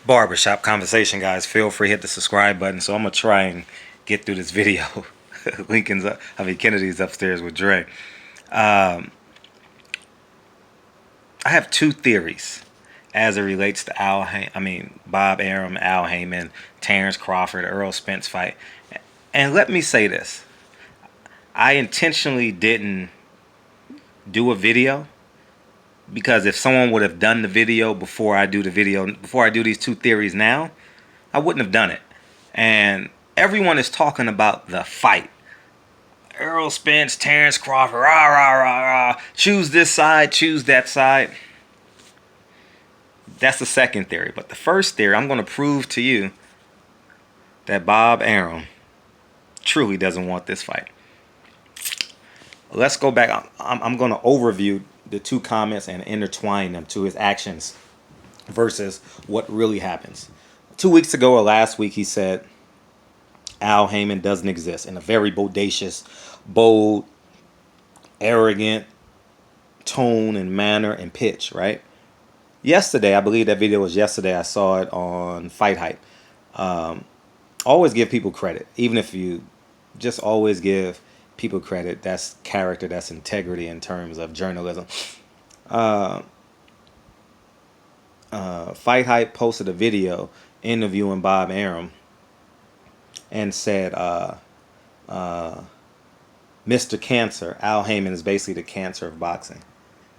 Barbershop conversation, guys. Feel free to hit the subscribe button. So I'm gonna try and get through this video. Lincoln's up, Kennedy's upstairs with Dre. Um, I have two theories as it relates to Bob Arum, Al Hayman, Terrence Crawford, Earl Spence fight. And let me say this: I intentionally didn't do a video because if someone would have done the video before I do the video, before I do these two theories now, I wouldn't have done it. And everyone is talking about the fight. Earl Spence, Terrence Crawford, rah, rah, rah, rah. Choose this side, choose that side. That's the second theory. But the first theory, I'm going to prove to you that Bob Arum truly doesn't want this fight. Let's go back. I'm going to overview the two comments and intertwine them to his actions versus what really happens. 2 weeks ago or last week, he said Al Hayman doesn't exist in a very bodacious, bold, arrogant tone and manner and pitch, right? Yesterday, I believe that video was yesterday. I saw it on Fight Hype. Always give people credit, even if you just always give people credit. That's character, that's integrity in terms of journalism. Fight Hype posted a video interviewing Bob Arum and said, Mr. Cancer, Al Hayman is basically the cancer of boxing.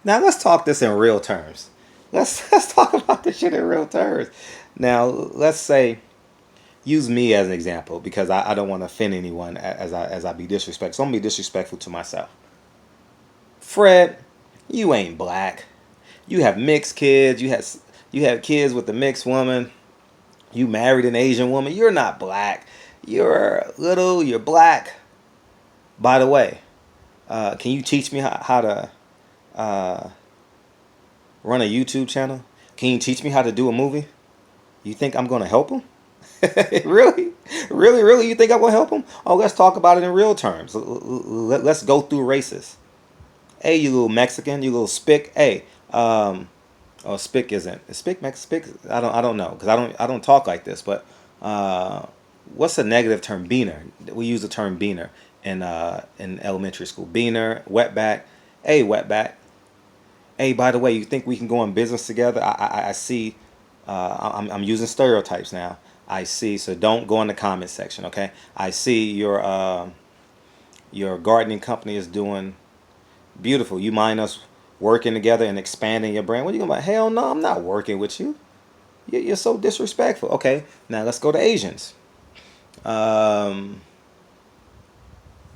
Now let's talk this in real terms. Let's talk about this shit in real terms. Now let's say, use me as an example because I don't want to offend anyone as I be disrespectful. So I'm gonna be disrespectful to myself. Fred, you ain't black. You have mixed kids. You have kids with a mixed woman. You married an Asian woman. You're not black. You're little. You're black. By the way, can you teach me how to run a YouTube channel? Can you teach me how to do a movie? You think I'm going to help him? Really? Really, really? You think I'm going to help him? Oh, let's talk about it in real terms. Let's go through races. Hey, you little Mexican, you little spick. Hey, oh, spick isn't. Is spick Spick? I don't know because I don't talk like this. But what's a negative term? Beaner. We use the term beaner in elementary school. Beaner, wetback. Hey, wetback. Hey, by the way, you think we can go in business together? I see. I'm using stereotypes now. I see. So don't go in the comment section, okay? I see your gardening company is doing beautiful. You mind us working together and expanding your brand? What are you going to buy? Hell no, I'm not working with you. You're so disrespectful. Okay, now let's go to Asians. Hey,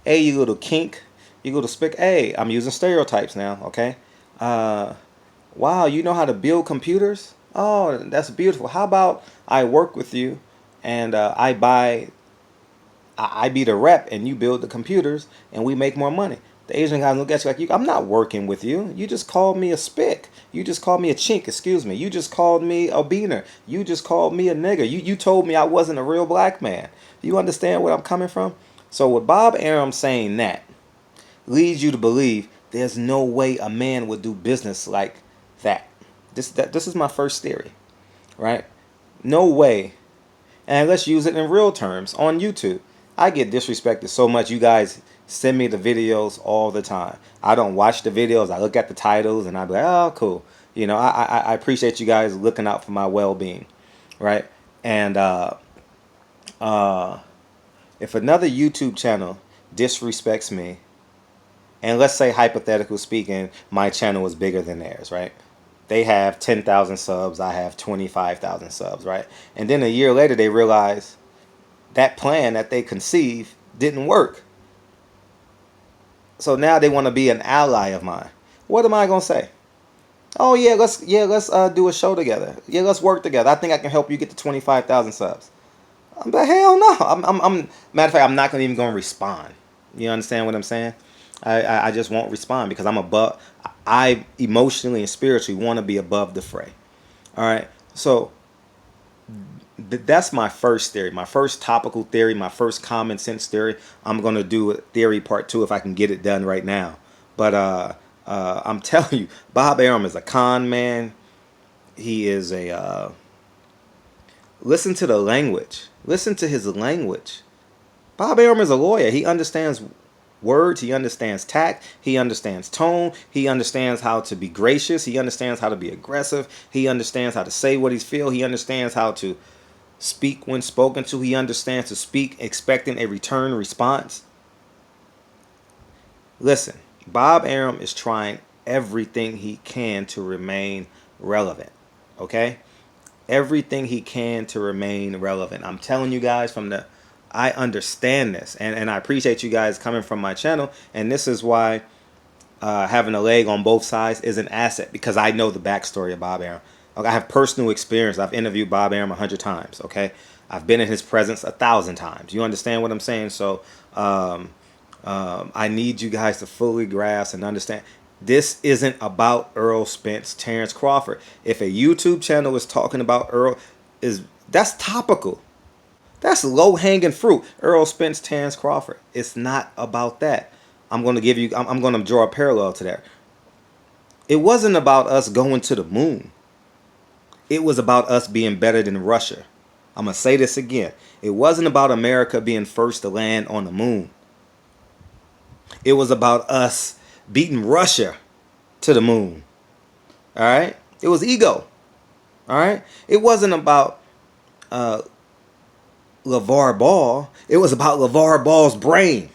you little kink. You little spick. Hey, I'm using stereotypes now, okay? Wow, you know how to build computers? Oh, that's beautiful. How about I work with you and I be the rep and you build the computers and we make more money. The Asian guys look at you like, I'm not working with you. You just called me a spick. You just called me a chink, excuse me. You just called me a beaner. You just called me a nigger. You told me I wasn't a real black man. You understand where I'm coming from? So with Bob Arum saying that leads you to believe there's no way a man would do business like that. This is my first theory, right? No way. And let's use it in real terms on YouTube. I get disrespected so much. You guys send me the videos all the time. I don't watch the videos. I look at the titles and I be like, oh, cool. You know, I appreciate you guys looking out for my well-being, right? And if another YouTube channel disrespects me, and let's say hypothetically speaking, my channel is bigger than theirs, right? They have 10,000 subs, I have 25,000 subs, right? And then a year later they realize that plan that they conceived didn't work. So now they want to be an ally of mine. What am I going to say? Oh let's do a show together. Yeah, let's work together. I think I can help you get to 25,000 subs. I'm like, hell no. I'm matter of fact, I'm not even going to respond. You understand what I'm saying? I just won't respond because I'm above. I emotionally and spiritually want to be above the fray. All right. So that's my first theory, my first topical theory, my first common sense theory. I'm gonna do a theory part 2 if I can get it done right now. But I'm telling you, Bob Arum is a con man. He is a Listen to the language. Listen to his language. Bob Arum is a lawyer. He understands words. He understands tact. He understands tone. He understands how to be gracious. He understands how to be aggressive. He understands how to say what he feels. He understands how to speak when spoken to. He understands to speak expecting a return response. Listen, Bob Arum is trying everything he can to remain relevant. Okay? Everything he can to remain relevant. I'm telling you guys I understand this, and I appreciate you guys coming from my channel, and this is why having a leg on both sides is an asset, because I know the backstory of Bob Arum. I have personal experience. I've interviewed Bob Arum 100 times, okay? I've been in his presence 1,000 times. You understand what I'm saying? So I need you guys to fully grasp and understand. This isn't about Earl Spence, Terrence Crawford. If a YouTube channel is talking about Earl, that's topical. That's low-hanging fruit. Earl Spence, Terrence Crawford. It's not about that. I'm going to draw a parallel to that. It wasn't about us going to the moon. It was about us being better than Russia. I'm going to say this again. It wasn't about America being first to land on the moon. It was about us beating Russia to the moon. All right? It was ego. All right? It wasn't about LeVar Ball. It was about LeVar Ball's brain.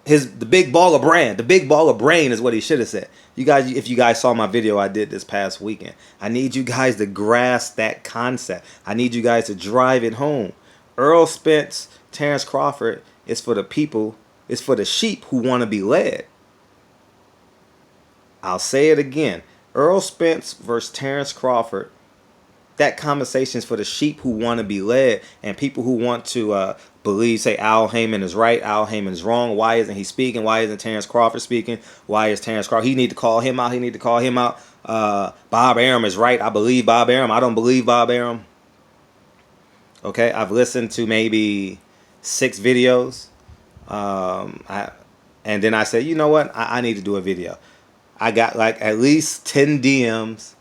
The big ball of brain. The big ball of brain is what he should have said. You guys, if you guys saw my video I did this past weekend, I need you guys to grasp that concept. I need you guys to drive it home. Earl Spence, Terrence Crawford is for the people. It's for the sheep who want to be led. I'll say it again. Earl Spence versus Terrence Crawford. That conversation is for the sheep who want to be led, and people who want to believe, say Al Hayman is right, Al Hayman is wrong. Why isn't he speaking? Why isn't Terrence Crawford speaking? Why is Terrence Crawford? He need to call him out. He need to call him out. Bob Arum is right. I believe Bob Arum. I don't believe Bob Arum. Okay, I've listened to maybe 6 videos. And then I said, you know what? I need to do a video. I got like at least 10 DMs.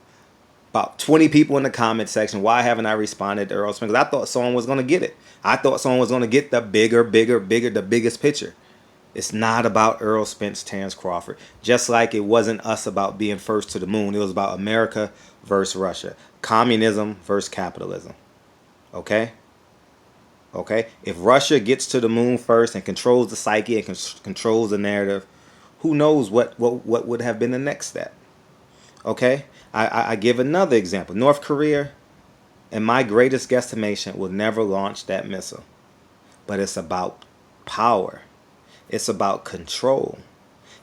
About 20 people in the comment section. Why haven't I responded to Earl Spence? Because I thought someone was going to get it. I thought someone was going to get the bigger, the biggest picture. It's not about Earl Spence, Terrence Crawford. Just like it wasn't us about being first to the moon. It was about America versus Russia. Communism versus capitalism. Okay? Okay? If Russia gets to the moon first and controls the psyche and controls the narrative, who knows what would have been the next step? Okay? I give another example. North Korea, in my greatest guesstimation, will never launch that missile. But it's about power. It's about control.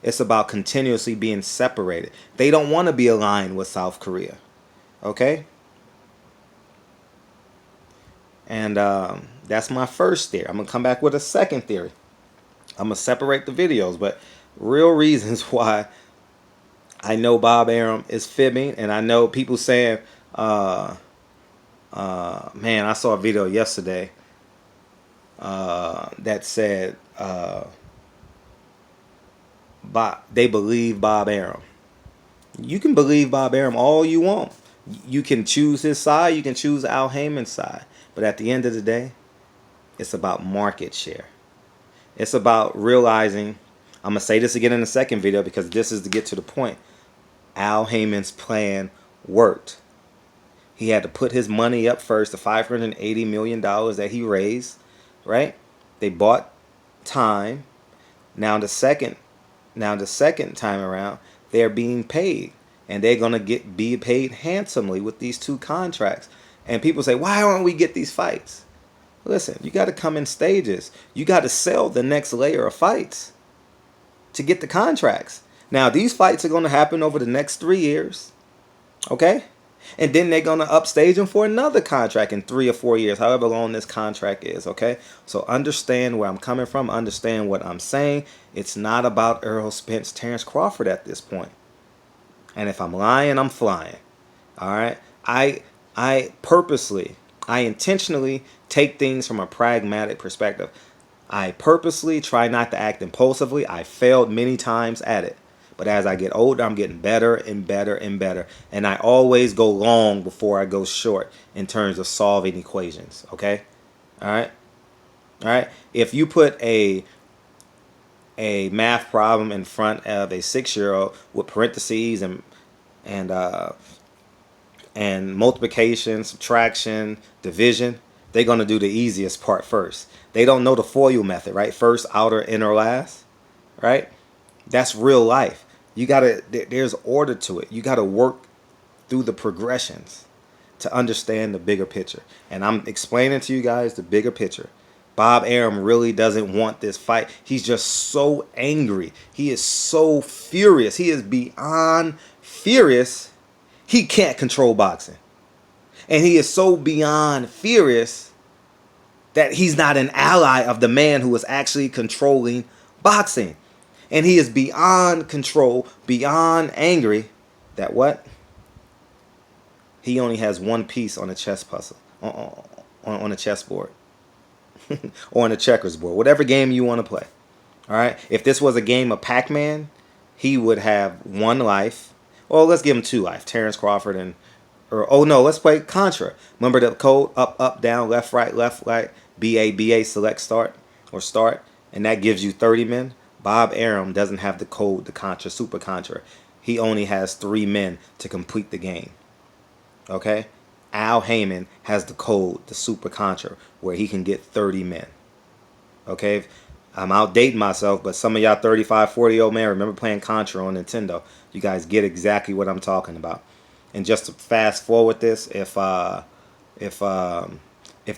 It's about continuously being separated. They don't want to be aligned with South Korea. Okay? And that's my first theory. I'm going to come back with a second theory. I'm going to separate the videos, but real reasons why I know Bob Arum is fibbing, and I know people saying, man, I saw a video yesterday that said they believe Bob Arum. You can believe Bob Arum all you want. You can choose his side. You can choose Al Hayman's side. But at the end of the day, it's about market share. It's about realizing, I'm going to say this again in the second video because this is to get to the point. Al Hayman's plan worked. He had to put his money up first, the $580 million that he raised, right? They bought time. Now the second time around, they're being paid. And they're going to be paid handsomely with these 2 contracts. And people say, why don't we get these fights? Listen, you got to come in stages. You got to sell the next layer of fights to get the contracts. Now, these fights are going to happen over the next 3 years, okay? And then they're going to upstage them for another contract in 3 or 4 years, however long this contract is, okay? So understand where I'm coming from. Understand what I'm saying. It's not about Earl Spence, Terrence Crawford at this point. And if I'm lying, I'm flying, all right? I intentionally take things from a pragmatic perspective. I purposely try not to act impulsively. I failed many times at it. But as I get older, I'm getting better and better and better. And I always go long before I go short in terms of solving equations. Okay? All right? All right? If you put a math problem in front of a 6-year-old with parentheses and uh, and multiplication, subtraction, division, they're going to do the easiest part first. They don't know the FOIL method, right? First, outer, inner, last, right? That's real life. You got to, there's order to it. You got to work through the progressions to understand the bigger picture. And I'm explaining to you guys the bigger picture. Bob Arum really doesn't want this fight. He's just so angry. He is so furious. He is beyond furious. He can't control boxing. And he is so beyond furious that he's not an ally of the man who is actually controlling boxing. And he is beyond control, beyond angry that what? He only has one piece on a chess puzzle, on a chessboard, or on a checkers board, whatever game you want to play. All right. If this was a game of Pac-Man, he would have one life. Well, let's give him 2 life. Terrence Crawford and, or oh no, let's play Contra. Remember the code: up, up, down, left, right, BA, BA, select, start, or start, and that gives you 30 men. Bob Arum doesn't have the code, the Contra, Super Contra. He only has 3 men to complete the game. Okay? Al Hayman has the code, the Super Contra, where he can get 30 men. Okay? I'm outdating myself, but some of y'all 35, 40-year-old men remember playing Contra on Nintendo. You guys get exactly what I'm talking about. And just to fast forward this, if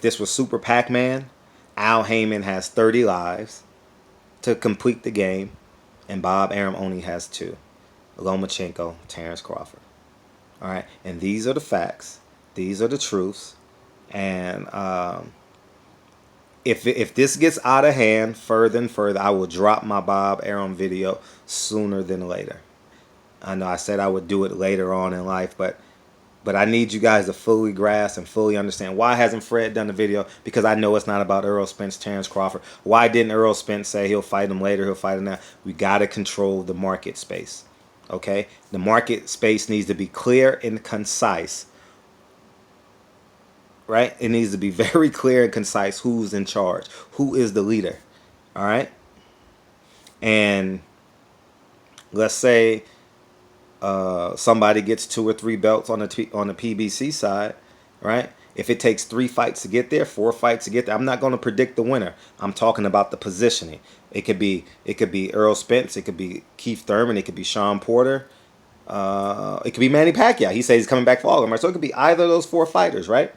this was Super Pac-Man, Al Hayman has 30 lives to complete the game, and Bob Arum only has 2. Lomachenko, Terrence Crawford. All right, and these are the facts. These are the truths. And if this gets out of hand further and further, I will drop my Bob Arum video sooner than later. I know I said I would do it later on in life, but I need you guys to fully grasp and fully understand. Why hasn't Fred done the video? Because I know it's not about Errol Spence, Terrence Crawford. Why didn't Errol Spence say he'll fight him later, he'll fight him now? We got to control the market space. Okay? The market space needs to be clear and concise. Right? It needs to be very clear and concise who's in charge. Who is the leader? All right? And let's say somebody gets 2 or 3 belts on the PBC side, right? If it takes 3 fights to get there, 4 fights to get there, I'm not going to predict the winner. I'm talking about the positioning. It could be Errol Spence, it could be Keith Thurman, it could be Sean Porter, it could be Manny Pacquiao. He says he's coming back for all of them, right? So it could be either of those 4 fighters, right?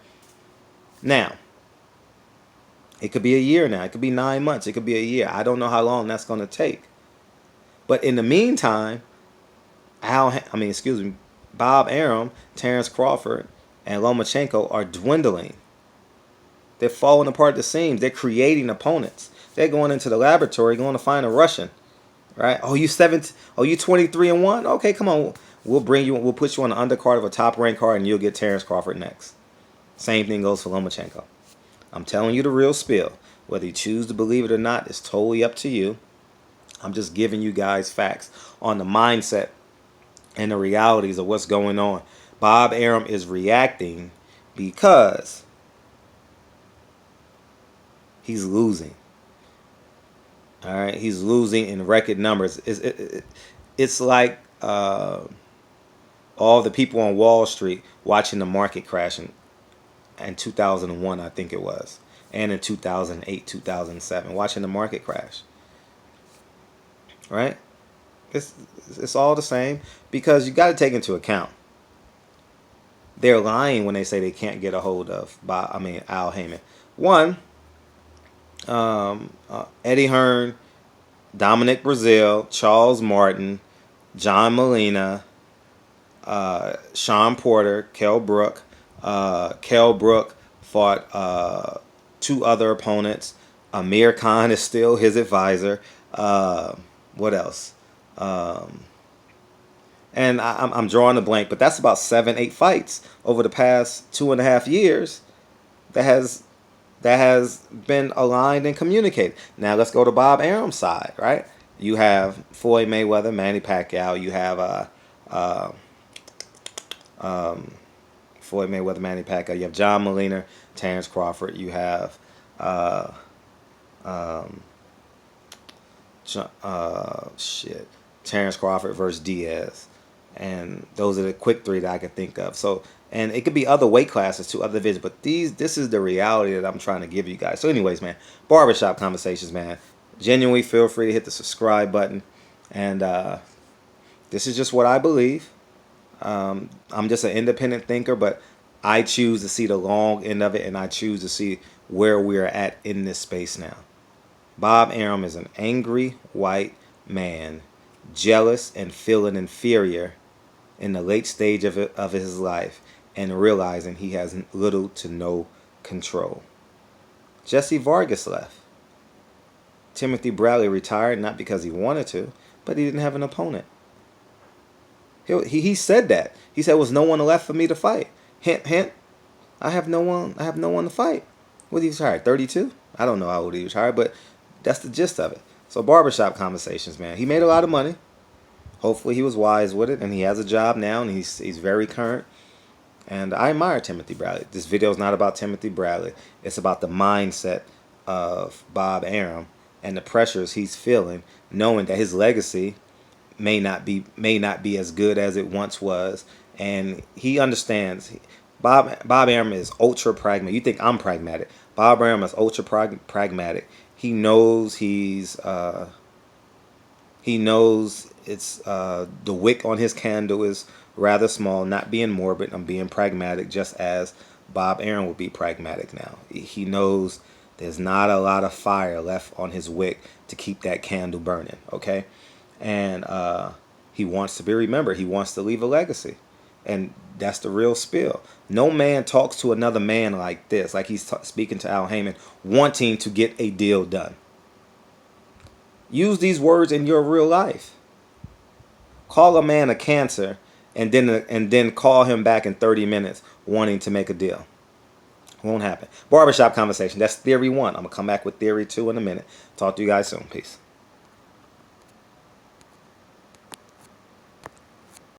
Now, it could be a year now. It could be 9 months. It could be a year. I don't know how long that's going to take. But in the meantime, Bob Arum, Terrence Crawford, and Lomachenko are dwindling. They're falling apart at the seams. They're creating opponents. They're going into the laboratory, going to find a Russian, right? Oh, you 23-1? Okay, come on. We'll put you on the undercard of a top-ranked card, and you'll get Terrence Crawford next. Same thing goes for Lomachenko. I'm telling you the real spiel. Whether you choose to believe it or not is totally up to you. I'm just giving you guys facts on the mindset and the realities of what's going on. Bob Arum is reacting because he's losing. All right, he's losing in record numbers. It's like all the people on Wall Street watching the market crashing in 2001, I think it was, and in 2008, 2007, watching the market crash. Right? It's all the same, because you got to take into account they're lying when they say they can't get a hold of Al Hayman. One, Eddie Hearn, Dominic Brazil, Charles Martin, John Molina, Sean Porter, Kell Brook. Kell Brook fought 2 other opponents. Amir Khan is still his advisor. What else? And I'm drawing a blank, but that's about 7, 8 fights over the past 2.5 years that has been aligned and communicated. Now let's go to Bob Arum's side, right? You have Floyd Mayweather, Manny Pacquiao. You have uh, Floyd Mayweather, Manny Pacquiao. You have John Molina, Terrence Crawford. You have uh, um, shit, Terrence Crawford versus Diaz, and those are the quick three that I could think of. So, and it could be other weight classes too, other divisions, but this is the reality that I'm trying to give you guys. So, anyways, man, barbershop conversations, man. Genuinely, feel free to hit the subscribe button, and this is just what I believe. I'm just an independent thinker, but I choose to see the long end of it, and I choose to see where we're at in this space now. Bob Arum is an angry white man, jealous and feeling inferior in the late stage of his life, and realizing he has little to no control. Jesse Vargas left. Timothy Bradley retired not because he wanted to, but he didn't have an opponent. He said that. He said, "Was no one left for me to fight." Hint, hint. I have no one. I have no one to fight. What he retired? 32. I don't know how old he retired, but that's the gist of it. So barbershop conversations, man. He made a lot of money. Hopefully he was wise with it, and he has a job now, and he's very current. And I admire Timothy Bradley. This video is not about Timothy Bradley. It's about the mindset of Bob Arum and the pressures he's feeling, knowing that his legacy may not be as good as it once was, and he understands. Bob Arum is ultra pragmatic. You think I'm pragmatic? Bob Arum is ultra pragmatic. He knows he knows it's the wick on his candle is rather small. Not being morbid, I'm being pragmatic, just as Bob Arum would be pragmatic now. He knows there's not a lot of fire left on his wick to keep that candle burning, okay? And he wants to be remembered. He wants to leave a legacy. And that's the real spill. No man talks to another man like this, like he's speaking to Al Hayman, wanting to get a deal done. Use these words in your real life. Call a man a cancer and then call him back in 30 minutes wanting to make a deal. Won't happen. Barbershop conversation. That's theory 1. I'm going to come back with theory 2 in a minute. Talk to you guys soon. Peace.